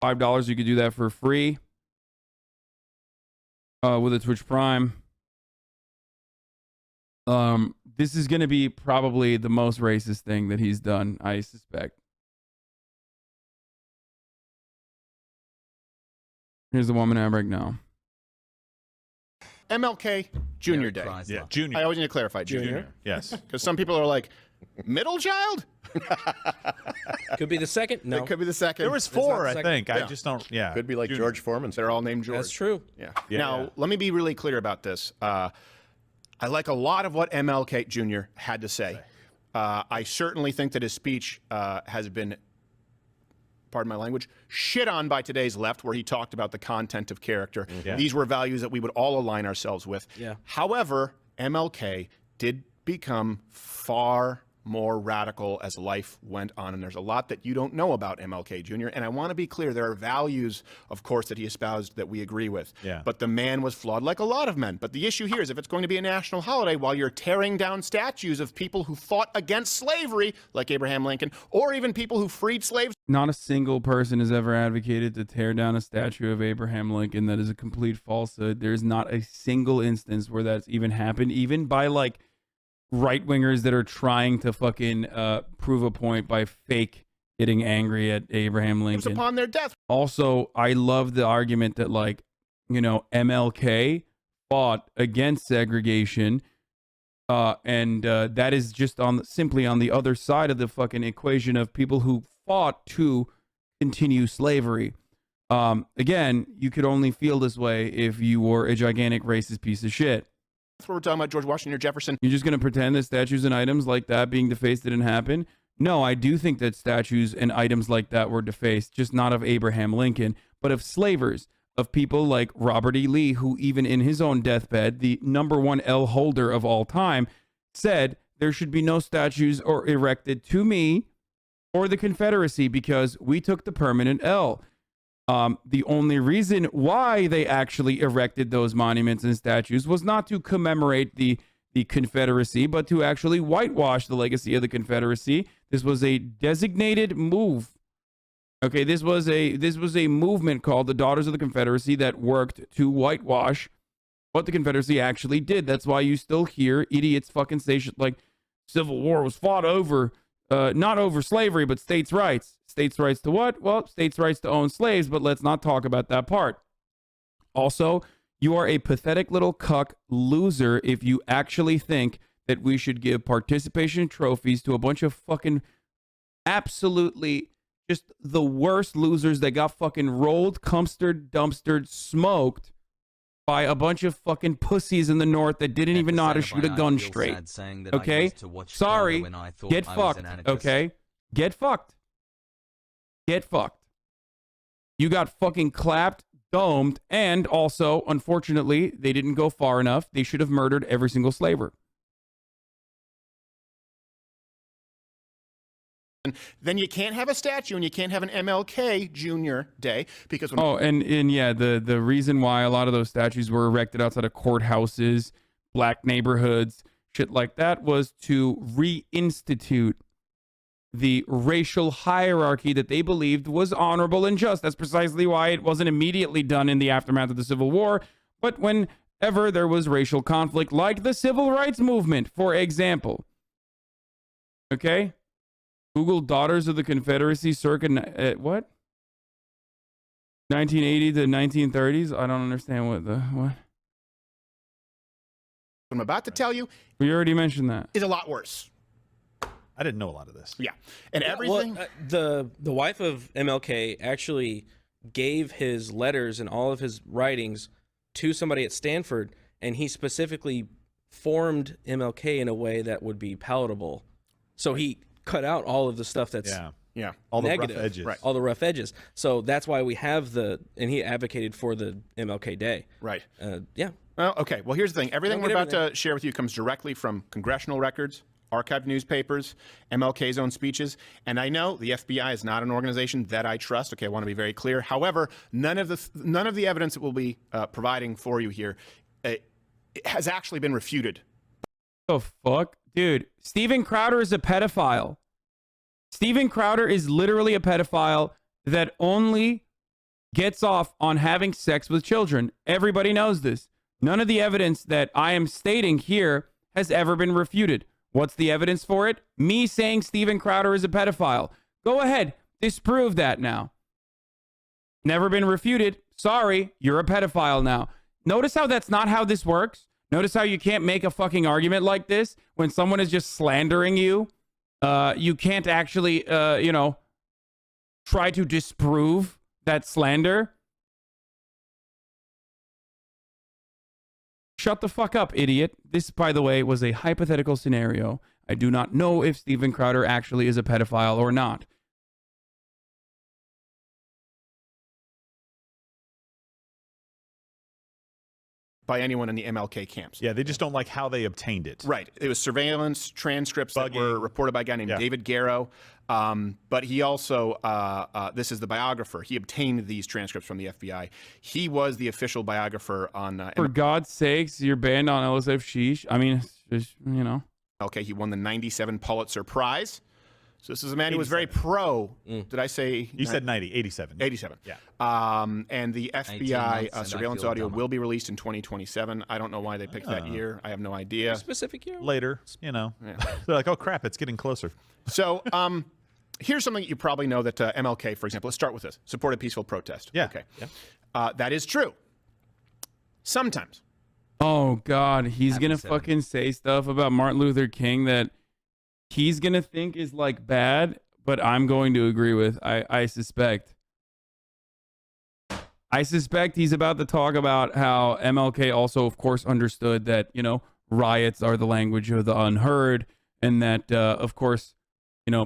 $5, you could do that for free with a Twitch Prime. This is going to be probably the most racist thing that he's done, I suspect. Here's the woman ad right now. MLK Junior Day. Yeah, Junior. I always need to clarify, Junior. Yes. Because some people are like, middle child? Could be the second. No, It could be the second. There was not 4, the I second. think. Yeah. I just don't. Yeah. Could be like Junior. George Foreman. They're all named George. that's true. Yeah. Yeah. Now, let me be really clear about this. I like a lot of what MLK Jr. had to say. I certainly think that his speech has been, pardon my language, shit on by today's left, where he talked about the content of character. Yeah. These were values that we would all align ourselves with. Yeah. However, MLK did become far more radical as life went on, and there's a lot that you don't know about MLK Jr. And I want to be clear, there are values, of course, that he espoused that we agree with. Yeah. But the man was flawed, like a lot of men. But the issue here is, if it's going to be a national holiday while you're tearing down statues of people who fought against slavery, like Abraham Lincoln, or even people who freed slaves. Not a single person has ever advocated to tear down a statue of Abraham Lincoln. That is a complete falsehood. There's not a single instance where that's even happened, even by like right-wingers that are trying to fucking prove a point by fake getting angry at Abraham Lincoln. Upon their death. Also, I love the argument that, like, you know, MLK fought against segregation, and that is just simply on the other side of the fucking equation of people who fought to continue slavery. Again, you could only feel this way if you were a gigantic racist piece of shit. That's what we're talking about, George Washington or Jefferson. You're just going to pretend that statues and items like that being defaced didn't happen? No, I do think that statues and items like that were defaced, just not of Abraham Lincoln, but of slavers, of people like Robert E. Lee, who even in his own deathbed, the #1 L holder of all time, said there should be no statues or erected to me or the Confederacy because we took the permanent L. The only reason why they actually erected those monuments and statues was not to commemorate the Confederacy, but to actually whitewash the legacy of the Confederacy. This was a designated move. Okay, this was a movement called the Daughters of the Confederacy that worked to whitewash what the Confederacy actually did. That's why you still hear idiots fucking say shit like Civil War was fought over, not over slavery, but states' rights. States' rights to what? Well, states' rights to own slaves, but let's not talk about that part. Also, you are a pathetic little cuck loser if you actually think that we should give participation trophies to a bunch of fucking absolutely just the worst losers that got fucking rolled, dumpstered, smoked by a bunch of fucking pussies in the North that didn't even know how to shoot a gun straight. Okay? Sorry. Get fucked. Okay? Get fucked. Get fucked. You got fucking clapped, domed, and also, unfortunately, they didn't go far enough. They should have murdered every single slaver. Then you can't have a statue and you can't have an MLK Jr. Day because when and yeah, the reason why a lot of those statues were erected outside of courthouses, black neighborhoods, shit like that was to reinstitute the racial hierarchy that they believed was honorable and just. That's precisely why it wasn't immediately done in the aftermath of the Civil War, but whenever there was racial conflict, like the Civil Rights Movement, for example. Okay? Google Daughters of the Confederacy circa, what? 1980 to 1930s? I don't understand what? I'm about to tell you We already mentioned that. is a lot worse. I didn't know a lot of this. Yeah. And everything. Well, the wife of MLK actually gave his letters and all of his writings to somebody at Stanford, and he specifically formed MLK in a way that would be palatable. So he cut out all of the stuff that's yeah. All the negative, rough edges. Right. all the rough edges. So that's why we have and he advocated for the MLK Day. Right. Yeah. Well, okay. Well, here's the thing. Everything Don't we're get about to share with you comes directly from congressional records, archived newspapers, MLK's own speeches. And I know the FBI is not an organization that I trust. Okay, I want to be very clear. However, none of the evidence that we'll be providing for you here has actually been refuted. The fuck? Dude, Steven Crowder is a pedophile. Steven Crowder is literally a pedophile that only gets off on having sex with children. Everybody knows this. None of the evidence that I am stating here has ever been refuted. What's the evidence for it? Me saying Steven Crowder is a pedophile. Go ahead, disprove that now. Never been refuted. Sorry, you're a pedophile now. Notice how that's not how this works? Notice how you can't make a fucking argument like this when someone is just slandering you? You can't actually, try to disprove that slander. Shut the fuck up, idiot. This, by the way, was a hypothetical scenario. I do not know if Steven Crowder actually is a pedophile or not. By anyone in the MLK camps. Yeah, they just don't like how they obtained it. Right. It was surveillance transcripts that were reported by a guy named David Garrow. But he also, this is the biographer. He obtained these transcripts from the FBI. He was the official biographer on... For God's sakes, you're banned on LSF Sheesh. I mean, it's just, Okay, he won the 97 Pulitzer Prize. So this is a man who was very pro. Did I say? You said 90, 87. 87. Yeah. And the FBI surveillance audio will be released in 2027. I don't know why they picked that year. I have no idea. Specific year? Later, They're like, oh crap, it's getting closer. So here's something that you probably know that MLK, for example, let's start with this. Supported peaceful protest. Yeah. Okay. Yeah. That is true. Sometimes. Oh, God. He's going to fucking say stuff about Martin Luther King that he's going to think is like bad, but I'm going to agree with. I suspect. I suspect he's about to talk about how MLK also, of course, understood that, riots are the language of the unheard, and that, of course,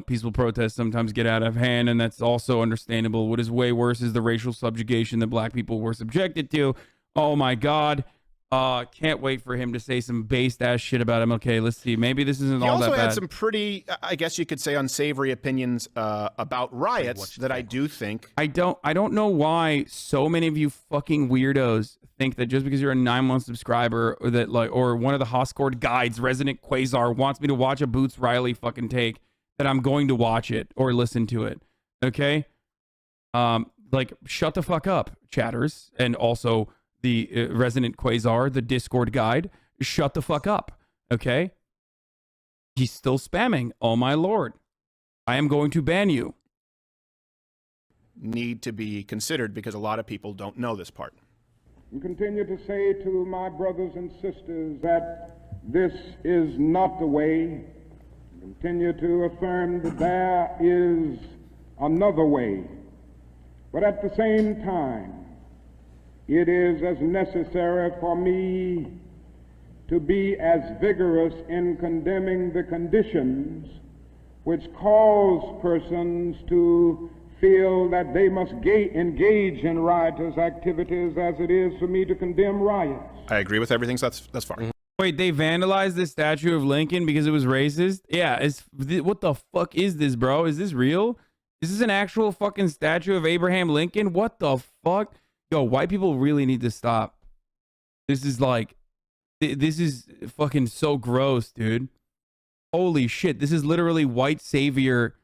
peaceful protests sometimes get out of hand, and that's also understandable. What is way worse is the racial subjugation that black people were subjected to. Oh, my God. Can't wait for him to say some based ass shit about MLK. Let's see. Maybe this isn't all that bad. He also had some pretty, I guess you could say, unsavory opinions about riots that I do think. I don't know why so many of you fucking weirdos think that just because you're a 9-month subscriber or that or one of the Hoscord guides, Resident Quasar, wants me to watch a Boots Riley fucking take, that I'm going to watch it or listen to it. Okay? Shut the fuck up, chatters, and also the Resident Quasar, the Discord guide. Shut the fuck up, okay? He's still spamming. Oh, my Lord. I am going to ban you. Need to be considered because a lot of people don't know this part. And continue to say to my brothers and sisters that this is not the way. Continue to affirm that there is another way. But at the same time, it is as necessary for me to be as vigorous in condemning the conditions which cause persons to feel that they must engage in riotous activities as it is for me to condemn riots. I agree with everything, so that's fine. Wait, they vandalized the statue of Lincoln because it was racist? Yeah, what the fuck is this, bro? Is this real? Is this an actual fucking statue of Abraham Lincoln? What the fuck? Yo, white people really need to stop. This is fucking so gross, dude. Holy shit. This is literally white savior.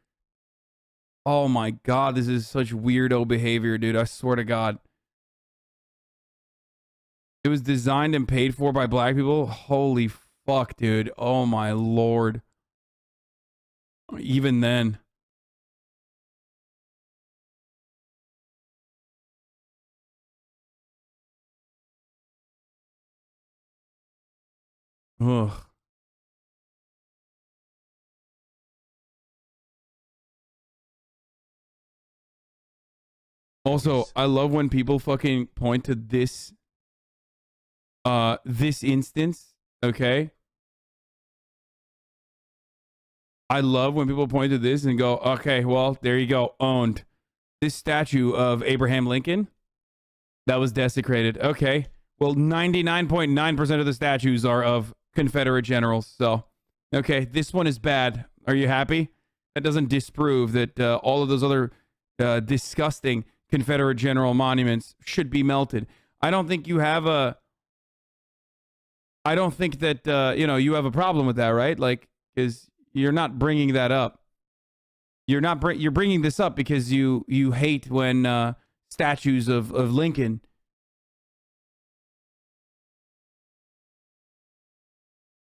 Oh my God. This is such weirdo behavior, dude. I swear to God. It was designed and paid for by black people. Holy fuck, dude. Oh my Lord. Even then. Ugh. Also, I love when people fucking point to this instance, okay? I love when people point to this and go, okay, well, there you go, owned. This statue of Abraham Lincoln that was desecrated. Okay, well, 99.9% of the statues are of Confederate generals. So, okay, this one is bad. Are you happy? That doesn't disprove that all of those other disgusting Confederate general monuments should be melted. I don't think you have a... I don't think that, you have a problem with that, right? Like, because you're not bringing that up. You're bringing this up because you hate when statues of Lincoln.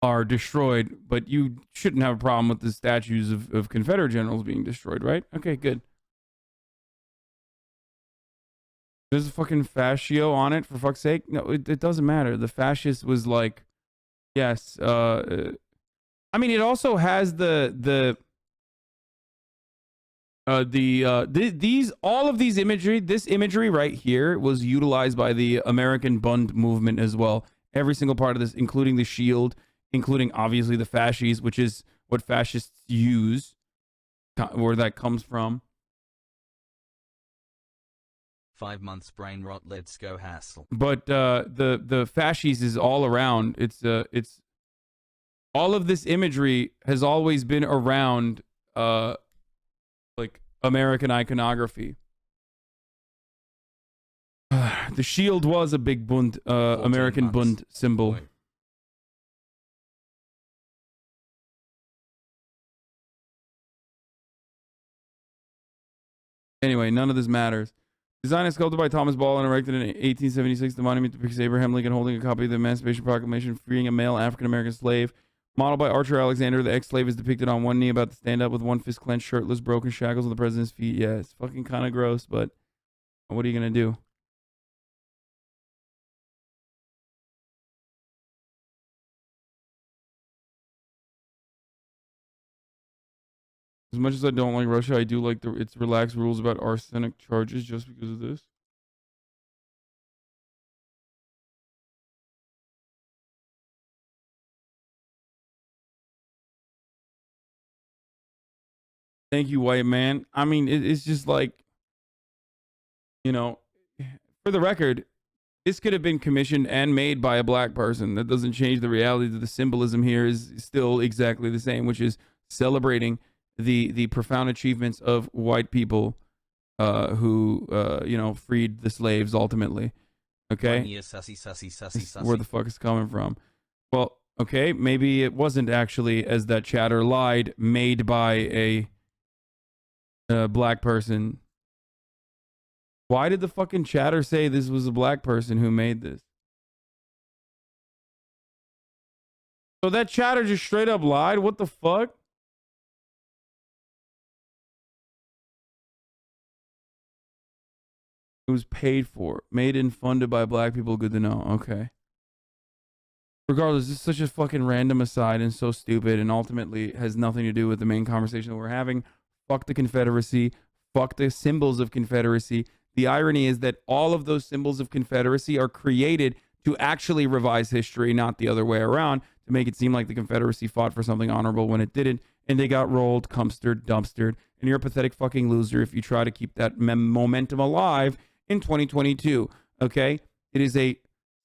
Are destroyed, but you shouldn't have a problem with the statues of Confederate generals being destroyed, right? Okay, good. There's a fucking fascio on it, for fuck's sake. No, it doesn't matter. The fascist was like, yes. I mean, it also has all of these imagery. This imagery right here was utilized by the American Bund movement as well. Every single part of this, including the shield, including obviously the fasces, which is what fascists use, where that comes from. 5 months brain rot. Let's go hassle. But the fasces is all around. It's all of this imagery has always been around like American iconography. The shield was a big Bund, American Bund symbol. Anyway, none of this matters. Designed and sculpted by Thomas Ball and erected in 1876, the monument depicts Abraham Lincoln holding a copy of the Emancipation Proclamation freeing a male African-American slave. Modeled by Archer Alexander, the ex-slave is depicted on one knee about to stand up with one fist clenched, shirtless, broken shackles on the president's feet. Yeah, it's fucking kind of gross, but what are you going to do? As much as I don't like Russia, I do like its relaxed rules about arsenic charges just because of this. Thank you, white man. I mean, it's just like, you know, for the record, this could have been commissioned and made by a black person. That doesn't change the reality that the symbolism here is still exactly the same, which is celebrating the profound achievements of white people who you know, freed the slaves ultimately. Okay, where the fuck is coming from? Well, okay, maybe it wasn't actually, as that chatter lied, made by a black person. Why did the fucking chatter say this was a black person who made this? So that chatter just straight up lied? What the fuck? It was paid for, made and funded by black people. Good to know. Okay. Regardless, this is such a fucking random aside and so stupid and ultimately has nothing to do with the main conversation that we're having. Fuck the Confederacy. Fuck the symbols of Confederacy. The irony is that all of those symbols of Confederacy are created to actually revise history, not the other way around, to make it seem like the Confederacy fought for something honorable when it didn't, and they got rolled, dumpstered, and you're a pathetic fucking loser if you try to keep that momentum alive in 2022, okay? It is a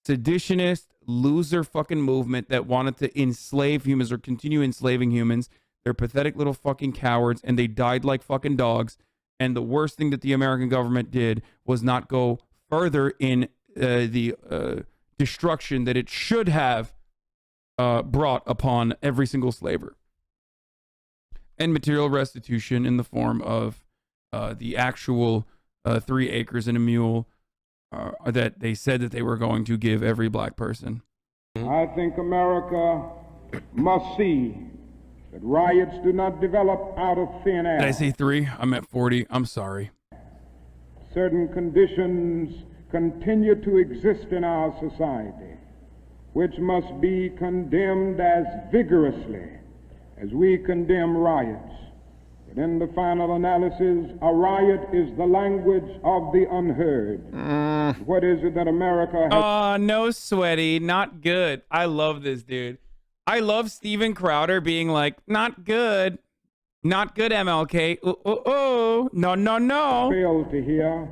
seditionist, loser fucking movement that wanted to enslave humans or continue enslaving humans. They're pathetic little fucking cowards, and they died like fucking dogs. And the worst thing that the American government did was not go further in the destruction that it should have brought upon every single slaver. And material restitution in the form of the actual 3 acres and a mule that they said that they were going to give every black person. I think America must see that riots do not develop out of thin air. Did I say 3? I'm at 40. I'm sorry. Certain conditions continue to exist in our society, which must be condemned as vigorously as we condemn riots. But in the final analysis, a riot is the language of the unheard. What is it that America has... Oh, no, sweaty. Not good. I love this, dude. I love Steven Crowder being like, not good. Not good, MLK. No, no, no. Failed to hear.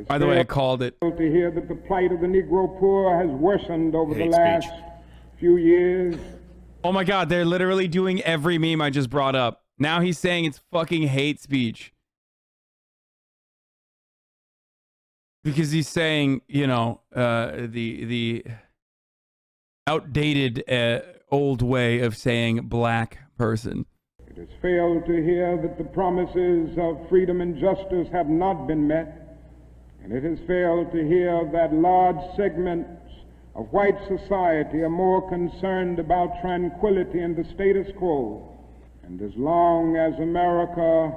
By the way, I called it. To hear that the plight of the Negro poor has worsened over the last few years. Oh my God, they're literally doing every meme I just brought up. Now he's saying it's fucking hate speech. Because he's saying, you know, the outdated old way of saying black person. It has failed to hear that the promises of freedom and justice have not been met, And it has failed to hear that large segments of white society are more concerned about tranquility and the status quo. And as long as America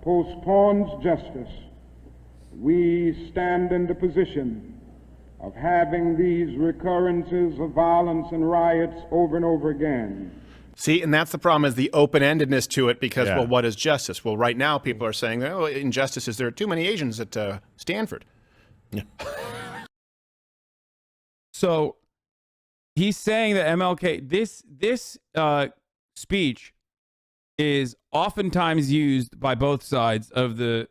postpones justice, we stand in the position of having these recurrences of violence and riots over and over again. See, and that's the problem, is the open-endedness to it, because, Yeah. well, what is justice? Well, right now people are saying, oh, injustice is there are too many Asians at Stanford. So he's saying that MLK, this speech is oftentimes used by both sides of the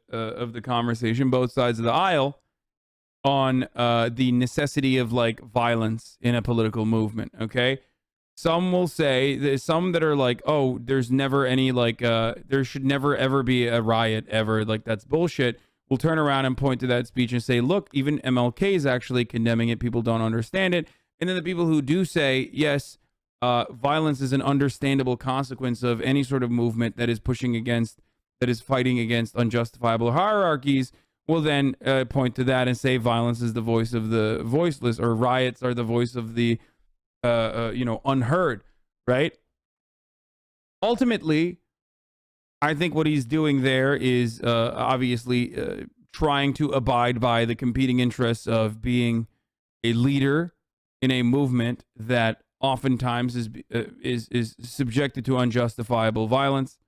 conversation, both sides of the aisle, on the necessity of like violence in a political movement. Okay, some will say, there's some that are like, oh, there's never any like there should never ever be a riot ever, like that's bullshit. We'll turn around and point to that speech and say, look, even MLK is actually condemning it. People don't understand it. And then the people who do say, yes, violence is an understandable consequence of any sort of movement that is pushing against, that is fighting against unjustifiable hierarchies, will then point to that and say violence is the voice of the voiceless, or riots are the voice of the, unheard, right? Ultimately, I think what he's doing there is obviously trying to abide by the competing interests of being a leader in a movement that oftentimes is subjected to unjustifiable violence.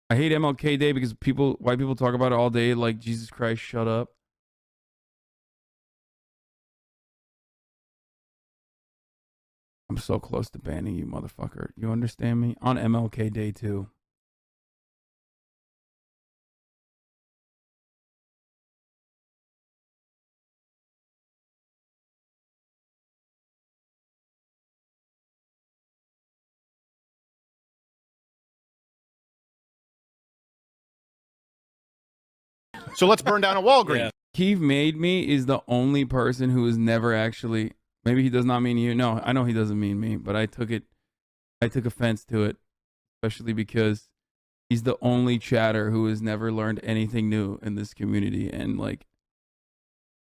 I hate MLK Day because white people talk about it all day like, Jesus Christ, shut up. I'm so close to banning you, motherfucker. You understand me? On MLK Day too. So let's burn down a Walgreens. Yeah. Keith Made Me is the only person who has never actually, maybe he does not mean you. No, I know he doesn't mean me, but I took offense to it, especially because he's the only chatter who has never learned anything new in this community. And like,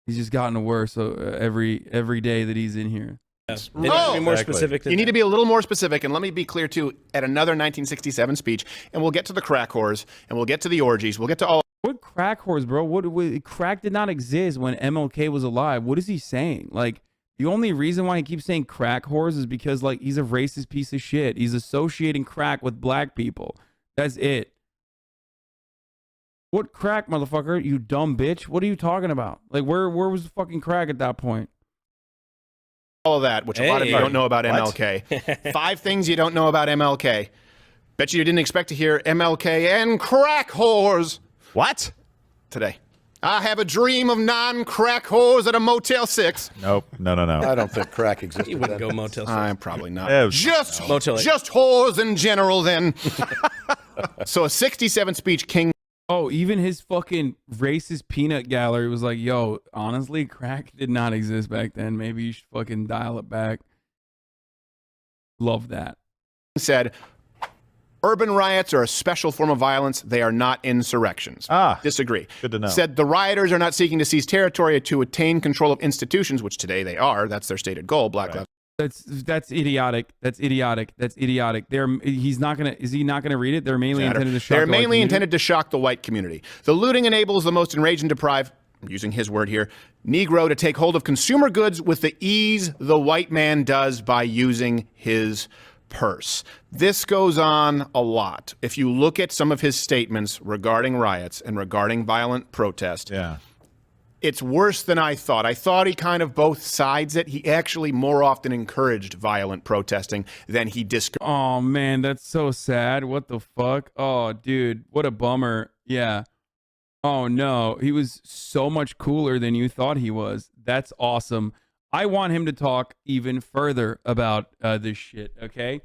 he's just gotten worse every day that he's in here. It needs to be more Exactly. specific than You need to that. be a little more specific, and let me be clear too, at another 1967 speech, and we'll get to the crack whores, and we'll get to the orgies, we'll get to all. What crack whores, bro? What crack did not exist when MLK was alive. What is he saying? Like, the only reason why he keeps saying crack whores is because like he's a racist piece of shit. He's associating crack with black people. That's it. What crack, motherfucker? You dumb bitch. What are you talking about? Like, where was the fucking crack at that point? All of that, which a lot of you Hey. don't know about What? MLK. 5 things you don't know about MLK. Bet you didn't expect to hear MLK and crack whores What? today. I have a dream of non-crack whores at a Motel 6. Nope. No. I don't think crack existed You wouldn't then. go Motel 6. I'm probably not. Yeah, just Motel 8. just whores in general then. So a 67 speech King. Oh, even his fucking racist peanut gallery was like, yo, honestly, crack did not exist back then. Maybe you should fucking dial it back. Love that. said, urban riots are a special form of violence. They are not insurrections. Disagree. Good to know. Said the rioters are not seeking to seize territory to attain control of institutions, which today they are. That's their stated goal. Black Lives. That's idiotic. That's idiotic. That's idiotic. Is he not gonna read it? They're mainly intended to shock. They're the white mainly community? intended to shock the white community. The looting enables the most enraged and deprived, I'm using his word here, Negro to take hold of consumer goods with the ease the white man does by using his purse. This goes on a lot. If you look at some of his statements regarding riots and regarding violent protest, Yeah. it's worse than I thought. I thought he kind of both sides it. He actually more often encouraged violent protesting than he discouraged. Oh man, that's so sad. What the fuck? Oh dude, what a bummer. Yeah. Oh no, he was so much cooler than you thought he was. That's awesome. I want him to talk even further about this shit, okay?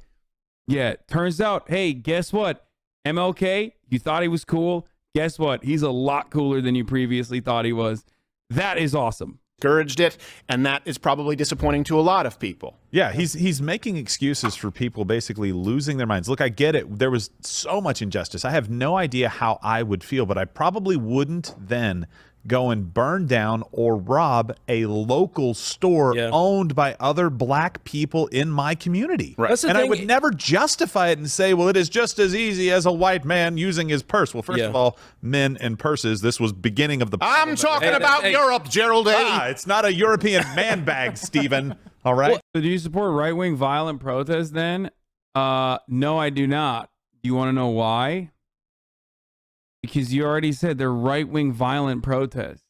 Yeah, turns out, hey, guess what? MLK, you thought he was cool. Guess what? He's a lot cooler than you previously thought he was. That is awesome. discouraged it, and that is probably disappointing to a lot of people. Yeah, he's making excuses for people basically losing their minds. Look, I get it. There was so much injustice. I have no idea how I would feel, but I probably wouldn't then go and burn down or rob a local store owned by other black people in my community. Right. That's the And thing. I would never justify it and say, well, it is just as easy as a white man using his purse. Well, first of all, men and purses, this was beginning of the I'm talking about Europe, Gerald A. It's not a European man bag, Stephen. All right? So do you support right-wing violent protests then? No, I do not. Do you want to know why? Because you already said they're right-wing violent protests.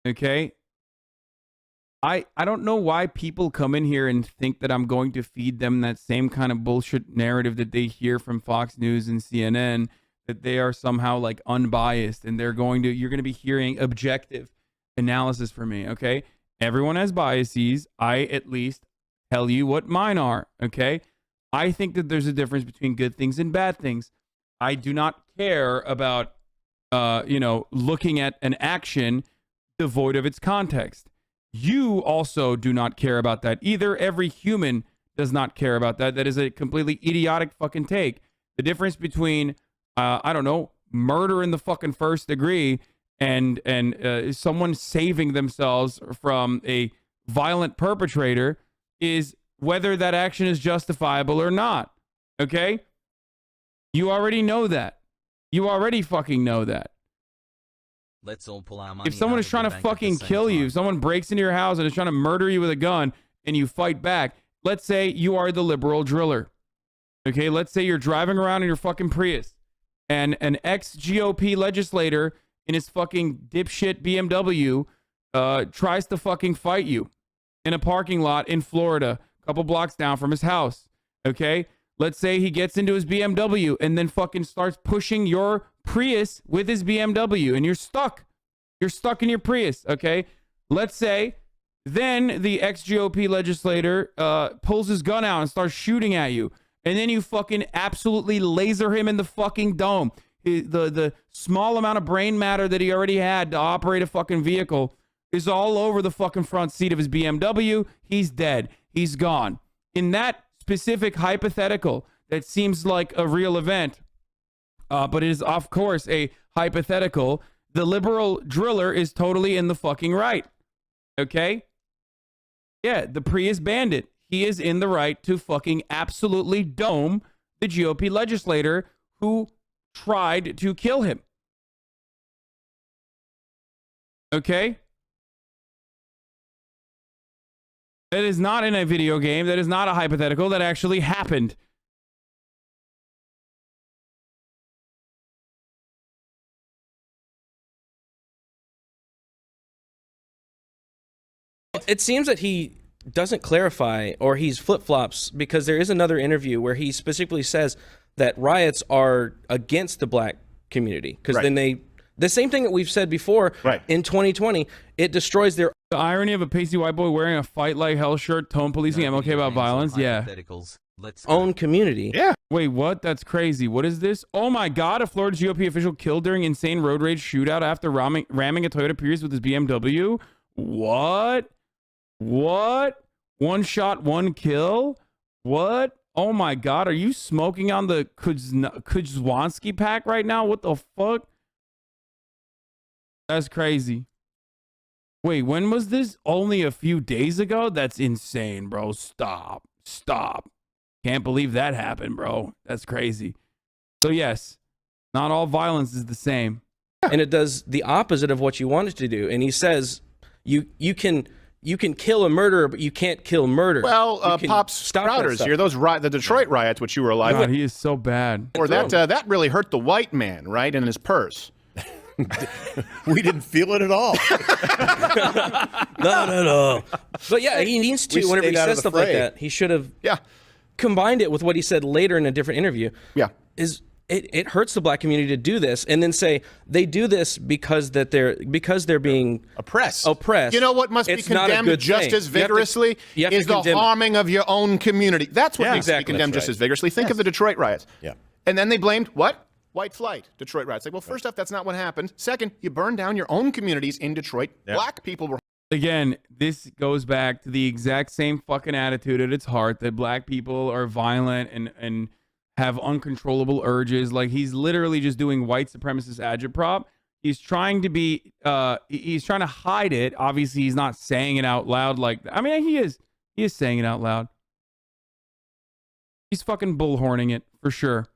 Okay? I don't know why people come in here and think that I'm going to feed them that same kind of bullshit narrative that they hear from Fox News and CNN, that they are somehow like unbiased and you're going to be hearing objective analysis from me, okay? Everyone has biases. I at least tell you what mine are, okay? I think that there's a difference between good things and bad things. I do not care about, looking at an action devoid of its context. You also do not care about that either. Every human does not care about that. That is a completely idiotic fucking take. The difference between, murder in the fucking first degree and someone saving themselves from a violent perpetrator is whether that action is justifiable or not. Okay? You already know that. You already fucking know that. Let's all pull our money. If someone out is of trying the to bank at the fucking same kill you, time. if someone breaks into your house and is trying to murder you with a gun and you fight back, let's say you are the liberal driller. Okay, let's say you're driving around in your fucking Prius and an ex-GOP legislator in his fucking dipshit BMW tries to fucking fight you in a parking lot in Florida, a couple blocks down from his house. Okay? Let's say he gets into his BMW and then fucking starts pushing your Prius with his BMW and you're stuck. You're stuck in your Prius, okay? Let's say then the ex-GOP legislator pulls his gun out and starts shooting at you. And then you fucking absolutely laser him in the fucking dome. The small amount of brain matter that he already had to operate a fucking vehicle is all over the fucking front seat of his BMW. He's dead. He's gone. In that specific hypothetical that seems like a real event, but it is of course a hypothetical, the liberal driller is totally in the fucking right. Okay? Yeah, the Prius bandit. He is in the right to fucking absolutely dome the GOP legislator who tried to kill him. Okay? That is not in a video game. That is not a hypothetical. That actually happened. It seems that he doesn't clarify, or he's flip-flops, because there is another interview where he specifically says that riots are against the black community, because then the same thing that we've said before in 2020, it destroys their The irony of a pasty white boy wearing a fight like hell shirt, tone policing MLK about violence. Yeah. Let's own community. Yeah. Wait, what? That's crazy. What is this? Oh my God, a Florida GOP official killed during insane road rage shootout after ramming a Toyota Prius with his BMW. What? What? One shot, one kill? What? Oh my God, are you smoking on the Kuzwanski pack right now? What the fuck? That's crazy. Wait, when was this? Only a few days ago? That's insane, bro. Stop. Can't believe that happened, bro. That's crazy. So yes, not all violence is the same. And it does the opposite of what you want it to do. And he says you can kill a murderer, but you can't kill murder. Well, You can Pops stop that Sprouters, stuff. you're the Detroit riots, which you were alive God, with, he is so bad. or that really hurt the white man, right, in his purse. We didn't feel it at all. No. But yeah, he needs to. We Whenever he stayed out of says the stuff like fray. that, he should have Yeah. combined it with what he said later in a different interview. Yeah. It hurts the black community to do this, and then say they do this because they're being Oppressed. You know what must be It's not a condemned good just thing. as vigorously You have to is the condemn it. harming of your own community. That's what needs to be exactly. condemned That's just right. as vigorously. Think of the Detroit riots. Yeah. And then they blamed what? white flight, Detroit riots. Like, well, first off, that's not what happened. Second, you burned down your own communities in Detroit. Yeah. Black people were Again, this goes back to the exact same fucking attitude at its heart that black people are violent and have uncontrollable urges. Like, he's literally just doing white supremacist agitprop. He's trying to be, he's trying to hide it. Obviously, he's not saying it out loud like that. I mean, he is saying it out loud. He's fucking bullhorning it for sure.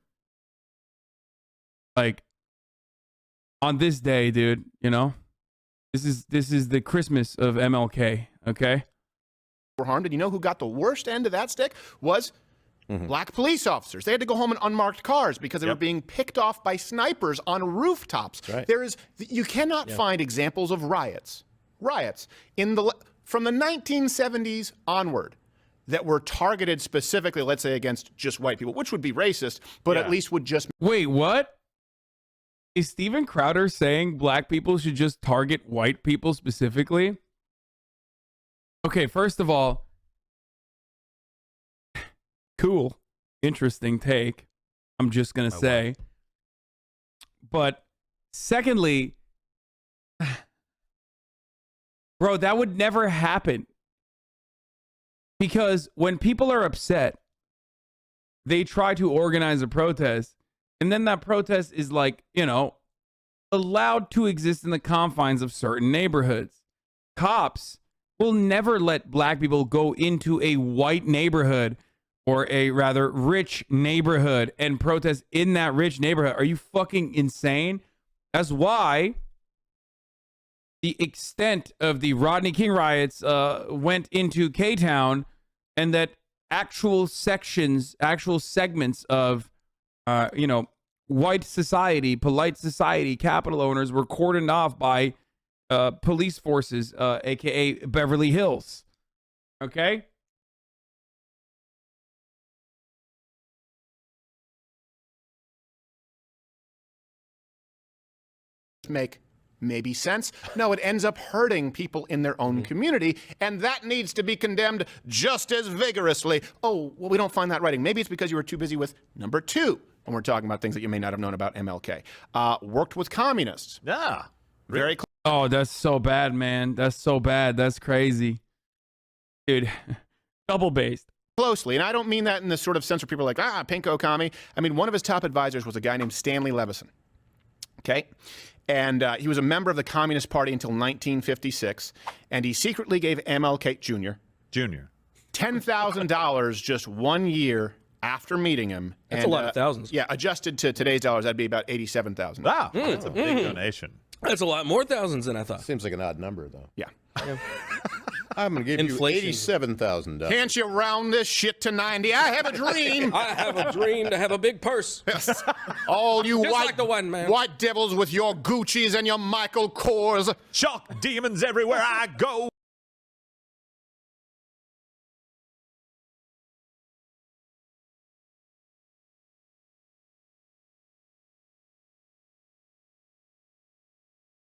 Like, on this day, dude, you know? This is the Christmas of MLK, okay? were harmed. And you know who got the worst end of that stick? Was black police officers. They had to go home in unmarked cars because they were being picked off by snipers on rooftops. Right. You cannot find examples of riots in from the 1970s onward that were targeted specifically, let's say, against just white people, which would be racist, but at least would just... Wait, what? Is Steven Crowder saying black people should just target white people specifically? Okay, first of all, cool, interesting take. I'm just going to say. But secondly, bro, that would never happen. Because when people are upset, they try to organize a protest. And then that protest is like, you know, allowed to exist in the confines of certain neighborhoods. Cops will never let black people go into a white neighborhood or a rather rich neighborhood and protest in that rich neighborhood. Are you fucking insane? That's why the extent of the Rodney King riots went into K-Town, and that actual segments of you know, white society, polite society, capital owners were cordoned off by police forces, aka Beverly Hills. Okay? make maybe sense. No, it ends up hurting people in their own community, and that needs to be condemned just as vigorously. Oh, well, we don't find that writing. Maybe it's because you were too busy with number 2 when we're talking about things that you may not have known about MLK. Worked with communists. Yeah. Very close. Oh, that's so bad, man. That's so bad. That's crazy. Dude, double-based. Closely, and I don't mean that in the sort of sense where people are like, pinko commie. I mean, one of his top advisors was a guy named Stanley Levison. Okay? And he was a member of the Communist Party until 1956, and he secretly gave MLK Jr. $10,000 just 1 year after meeting him. That's a lot of thousands. Yeah, adjusted to today's dollars, that'd be about $87,000. Wow, that's a big donation. That's a lot more thousands than I thought. Seems like an odd number, though. Yeah. I'm going to give Inflation. you $87,000. Can't you round this shit to 90? I have a dream. I have a dream to have a big purse. All you Just white, like the one, man. white devils with your Gucci's and your Michael Kors. Shock demons everywhere I go.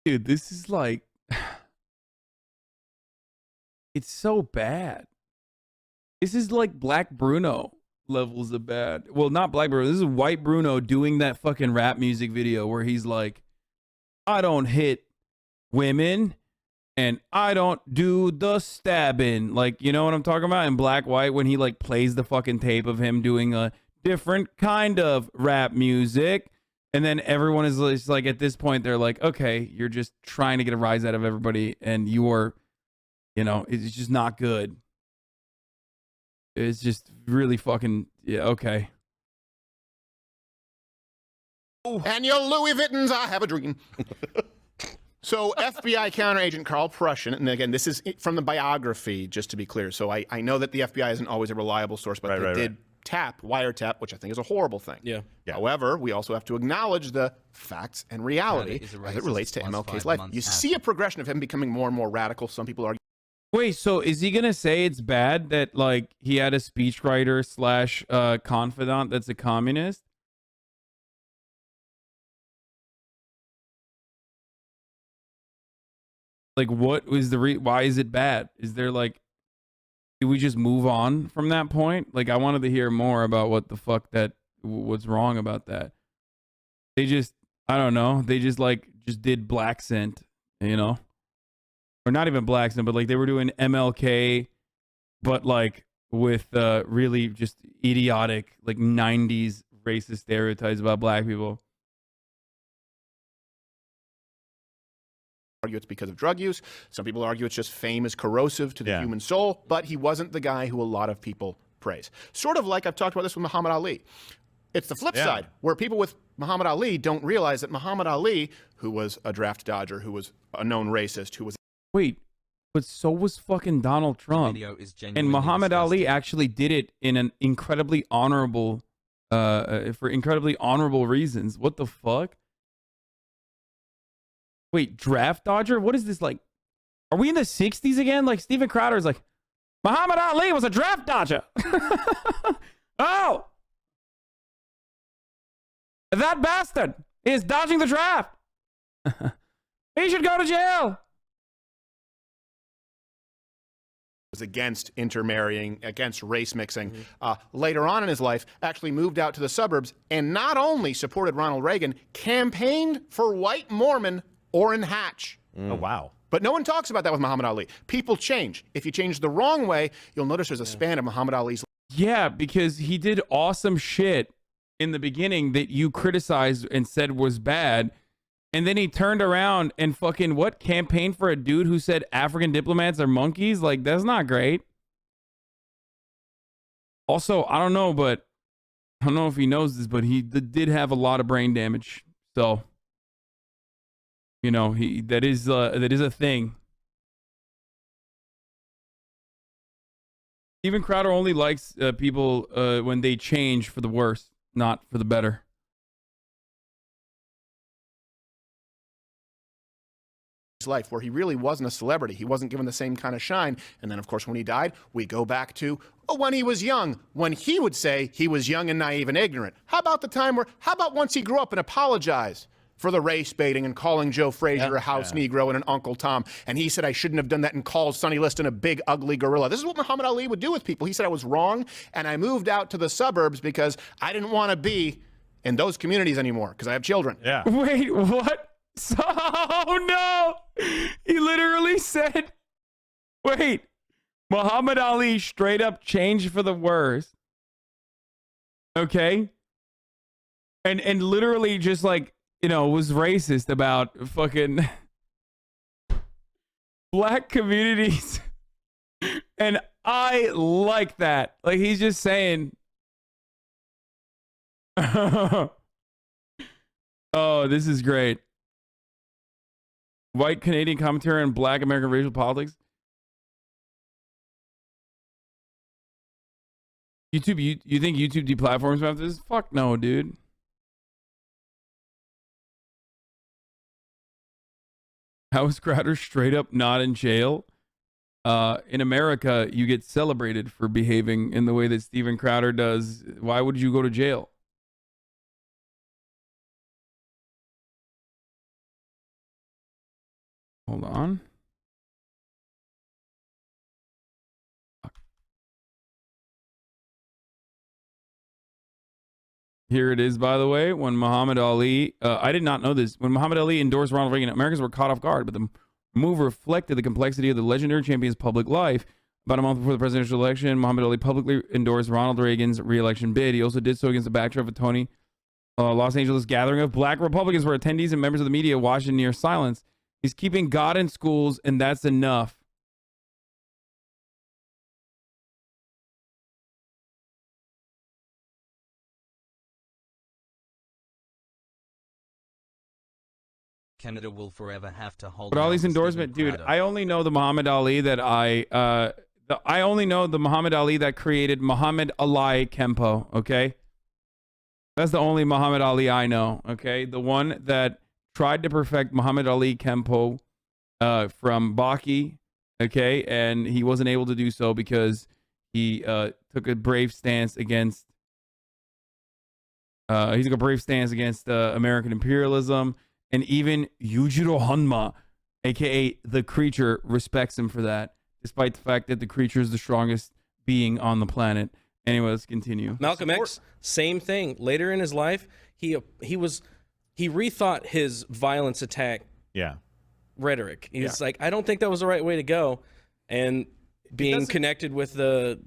Dude, this is like... It's so bad. This is like Black Bruno levels of bad. Well, not Black Bruno. This is White Bruno doing that fucking rap music video where he's like, I don't hit women and I don't do the stabbing. Like, you know what I'm talking about? In Black White, when he like plays the fucking tape of him doing a different kind of rap music. And then everyone is just like, at this point, they're like, okay, you're just trying to get a rise out of everybody and you're, you know, it's just not good. It's just really fucking, yeah, okay. And your Louis Vuittons, I have a dream. So FBI counteragent Carl Prussian, and again, this is from the biography, just to be clear. So I know that the FBI isn't always a reliable source, but they did wiretap, which I think is a horrible thing. Yeah. However, we also have to acknowledge the facts and reality as it relates to MLK's life. You see a progression of him becoming more and more radical. Some people argue. Wait, so is he gonna say it's bad that like he had a speechwriter / confidant that's a communist? Like, what was why is it bad? Is there like, do we just move on from that point? Like, I wanted to hear more about what the fuck what's wrong about that. They just, I don't know. They just did black scent, you know, or not even black scent, but like they were doing MLK, but like with really just idiotic like 90s racist stereotypes about black people. Argue it's because of drug use. Some people argue it's just fame is corrosive to the human soul, but he wasn't the guy who a lot of people praise. Sort of like I've talked about this with Muhammad Ali. It's the flip side, where people with Muhammad Ali don't realize that Muhammad Ali, who was a draft dodger, who was a known racist, who was... Wait, but so was fucking Donald Trump. And Muhammad Ali actually did it in an incredibly honorable, for incredibly honorable reasons. What the fuck? Wait, draft dodger? What is this like? Are we in the 60s again? Like Steven Crowder is like, Muhammad Ali was a draft dodger. Oh! That bastard is dodging the draft. He should go to jail. Was against intermarrying, against race mixing. Later on in his life, actually moved out to the suburbs and not only supported Ronald Reagan, campaigned for white Mormon Orrin Hatch. Oh, wow. But no one talks about that with Muhammad Ali. People change. If you change the wrong way, you'll notice there's a span of Muhammad Ali's. Yeah, because he did awesome shit in the beginning that you criticized and said was bad. And then he turned around and fucking campaigned for a dude who said African diplomats are monkeys? Like, that's not great. Also, I don't know if he knows this, but he did have a lot of brain damage. So, you know, that is a thing. Steven Crowder only likes people when they change for the worse, not for the better. Life where he really wasn't a celebrity. He wasn't given the same kind of shine. And then, of course, when he died, we go back to when he was young, when he would say he was young and naive and ignorant. How about once he grew up and apologized for the race baiting and calling Joe Frazier a house Negro and an Uncle Tom. And he said, I shouldn't have done that, and called Sonny Liston a big, ugly gorilla. This is what Muhammad Ali would do with people. He said, I was wrong, and I moved out to the suburbs because I didn't want to be in those communities anymore because I have children. Yeah. Wait, what? Oh, no. He literally said, wait, Muhammad Ali straight up changed for the worse. Okay. And literally just like, you know, was racist about fucking black communities. And I like that. Like, he's just saying, oh, this is great. White Canadian commentary on black American racial politics. YouTube, you think YouTube deplatforms after this? Fuck no, dude. How is Crowder straight up not in jail? In America, you get celebrated for behaving in the way that Steven Crowder does. Why would you go to jail? Hold on. Here it is, by the way, when Muhammad Ali, I did not know this, when Muhammad Ali endorsed Ronald Reagan, Americans were caught off guard, but the move reflected the complexity of the legendary champion's public life. About a month before the presidential election, Muhammad Ali publicly endorsed Ronald Reagan's re-election bid. He also did so against the backdrop of a Tony Los Angeles gathering of black Republicans where attendees and members of the media watched in near silence. He's keeping God in schools, and that's enough. Canada will forever have to hold. But Ali's endorsement, dude, I only know the Muhammad Ali that I only know the Muhammad Ali that created Muhammad Ali Kempo, okay? That's the only Muhammad Ali I know, okay? The one that tried to perfect Muhammad Ali Kempo from Baki, okay? And he wasn't able to do so because he took a brave stance against American imperialism. And even Yujiro Hanma, aka the Creature, respects him for that, despite the fact that the Creature is the strongest being on the planet. Anyway, let's continue. Malcolm X, same thing. Later in his life, he was he rethought his violence attack Yeah. rhetoric. He's like, I don't think that was the right way to go. And being connected with the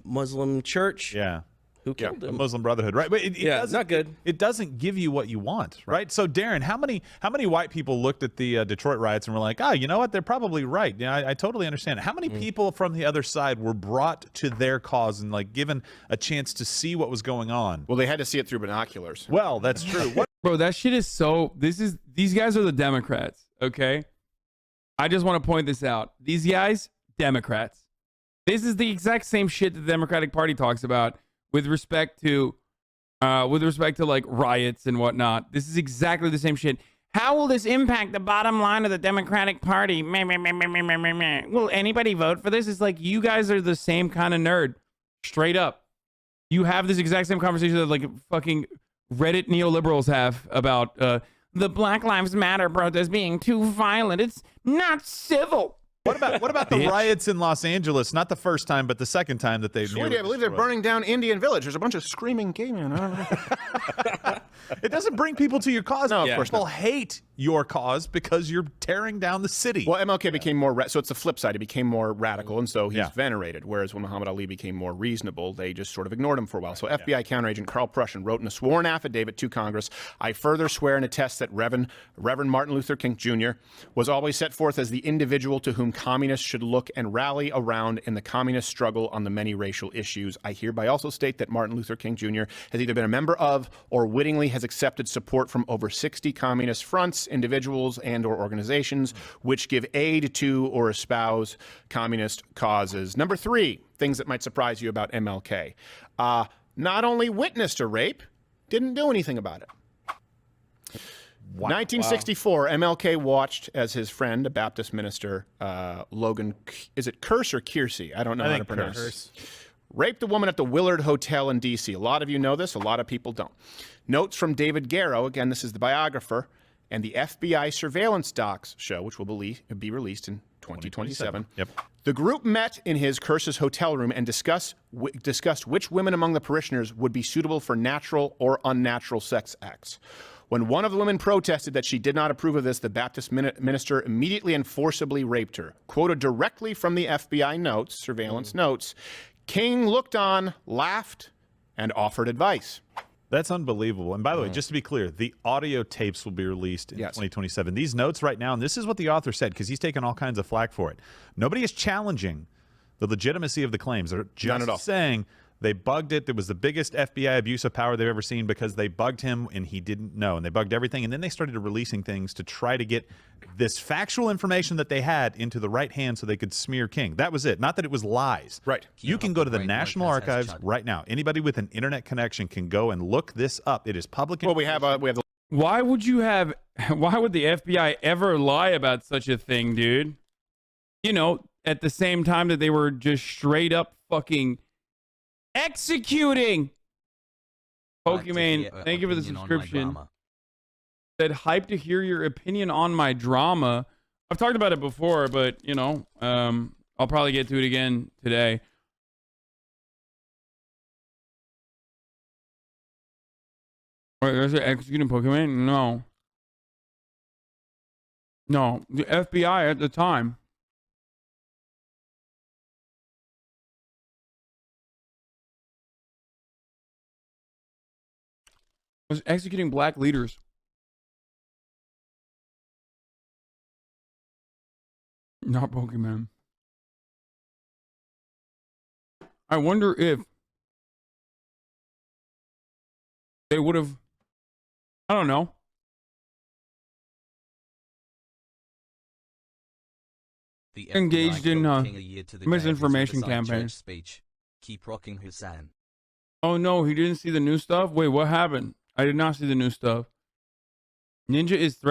Muslim church, Yeah. who killed The him. Muslim Brotherhood, right? But it Yeah, doesn't, not good. It doesn't give you what you want, right? So, Darren, how many white people looked at the Detroit riots and were like, "Oh, you know what? They're probably right." Yeah, I totally understand. How many people from the other side were brought to their cause and like given a chance to see what was going on? Well, they had to see it through binoculars. Well, that's true. What? Bro, that shit is so. These guys are the Democrats. Okay, I just want to point this out. These guys, Democrats. This is the exact same shit that the Democratic Party talks about with respect to like riots and whatnot. This is exactly the same shit. How will this impact the bottom line of the Democratic Party? Meh, meh, meh, meh, meh, meh, meh, meh. Will anybody vote for this? It's like you guys are the same kind of nerd. Straight up. You have this exact same conversation that like fucking Reddit neoliberals have about the Black Lives Matter protest being too violent. It's not civil. What about the riots in Los Angeles? Not the first time, but the second time that they. Sweetie, I believe they're burning down Indian Village. There's a bunch of screaming gay men. I don't know. It doesn't bring people to your cause. No, of course people not. hate your cause because you're tearing down the city. Well, MLK became more, so it's the flip side. He became more radical, and so he's Yeah. venerated. Whereas when Muhammad Ali became more reasonable, they just sort of ignored him for a while. So FBI counteragent Carl Prussian wrote in a sworn affidavit to Congress, I further swear and attest that Reverend Martin Luther King Jr. was always set forth as the individual to whom communists should look and rally around in the communist struggle on the many racial issues. I hereby also state that Martin Luther King Jr. has either been a member of or wittingly has accepted support from over 60 communist fronts, individuals, and or organizations which give aid to or espouse communist causes. Number 3, things that might surprise you about MLK. Not only witnessed a rape, didn't do anything about it. 1964, MLK watched as his friend, a Baptist minister, Logan, is it Kearse or Kiersey? I don't know how to pronounce. Raped a woman at the Willard Hotel in D.C. A lot of you know this. A lot of people don't. Notes from David Garrow. Again, this is the biographer. And the FBI surveillance docs show, which will be released in 2027. Yep. The group met in his Kearse's hotel room and discussed which women among the parishioners would be suitable for natural or unnatural sex acts. When one of the women protested that she did not approve of this, the Baptist minister immediately and forcibly raped her. Quoted directly from the FBI notes, surveillance notes, King looked on, laughed, and offered advice. That's unbelievable. And by the way, just to be clear, the audio tapes will be released in 2027. These notes right now, and this is what the author said, because he's taken all kinds of flack for it. Nobody is challenging the legitimacy of the claims. They're just saying they bugged it. It was the biggest FBI abuse of power they've ever seen because they bugged him and he didn't know. And they bugged everything. And then they started releasing things to try to get this factual information that they had into the right hand so they could smear King. That was it. Not that it was lies. Right. You can go to the National Archives right now. Anybody with an internet connection can go and look this up. It is public. Well, we have the Why would the FBI ever lie about such a thing, dude? You know, at the same time that they were just straight up fucking executing. Pokemon, thank you for the subscription. Said, hype to hear your opinion on my drama. I've talked about it before, but, you know, I'll probably get to it again today. Wait, there's an executing Pokemon? No. No, the FBI at the time. Was executing black leaders. Not Pokemon. I wonder if they would have, I don't know. Engaged in misinformation campaigns. Speech. Keep rocking, Hasan. Oh no, he didn't see the new stuff? Wait, what happened? I did not see the new stuff. Ninja is